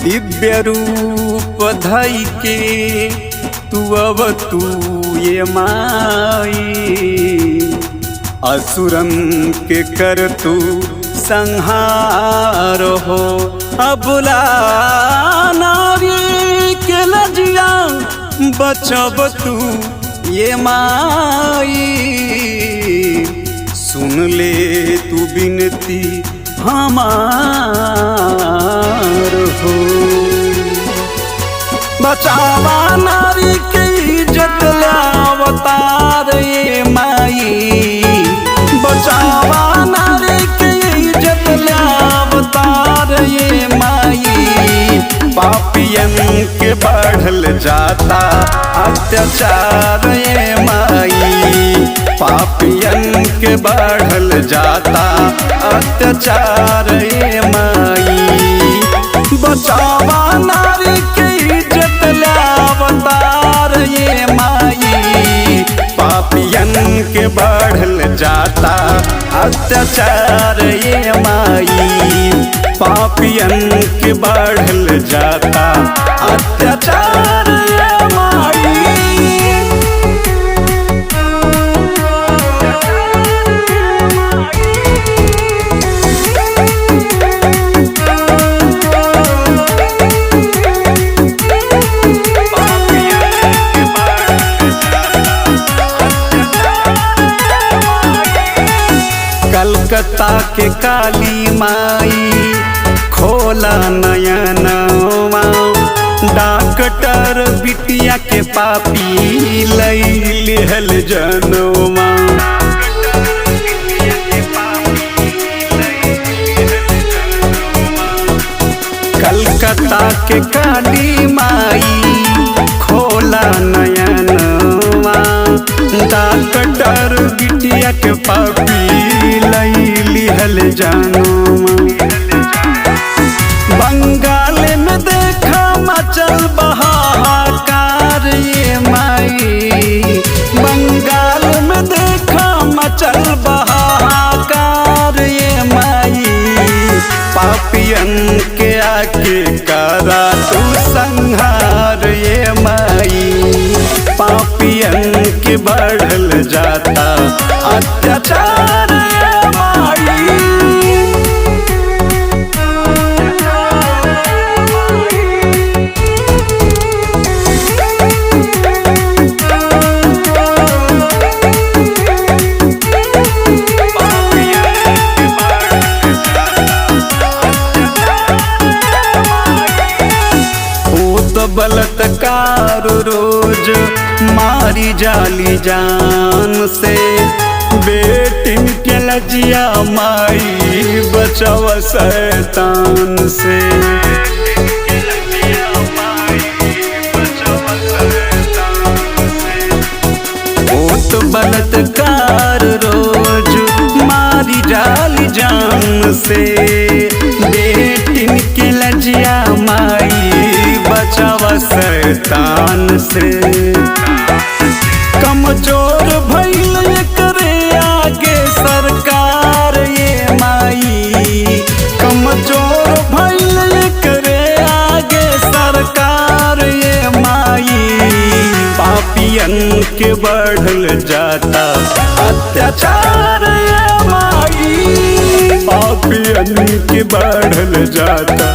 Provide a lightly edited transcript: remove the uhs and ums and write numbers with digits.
दिव्य रूप धई के तू अब तू ये माई, असुरन के कर तू संहार हो। अबला नारी के लजिया बचब तू ये माई, सुन ले तू बिनती हमार हो। बचावा नारी के इज्जत अवतार ये माई, बचावा नारी के इज्जत अवतार ये माई। पापियन के बढ़ल जाता अत्याचार ये माई, पापियन के बढ़ल जाता अत्याचार ये माई। बचावा नारी के इज्जत अवतार ये माई, पापियन के बढ़ल जाता अत्याचार ये माई, पापियन के बढ़ल जाता अत्याचार ये माई। कलकत्ता के काली माई खोला नयनवा, डॉक्टर बिटिया के पापी लई लिहल जनवा। कलकत्ता के काली माई खोला नयनवा, डॉक्टर बिटिया के पापी लई लिहल जनवा। बंगाल में देखा मचल बहाकार ये माई, बंगाल में देखा मचल बहाकार ये माई। पापियन के आके करा तू संहार ये माई, पापियन के बढ़ल जाता अत्याचार ये माई। बलात्कार रोज मारी जाली जान से, बेटिन के लजिया माई बचाव शैतान से। ओ बलात्कार रोज मारी जाली जान से, बेटिन के लजिया माई बचावा शैतान से। कमजोर भइल करे आगे सरकार ये माई, कमजोर भइल करे आगे सरकार ये माई। पापियन के बढ़ल जाता अत्याचार ये माई, पापियन के बढ़ल जाता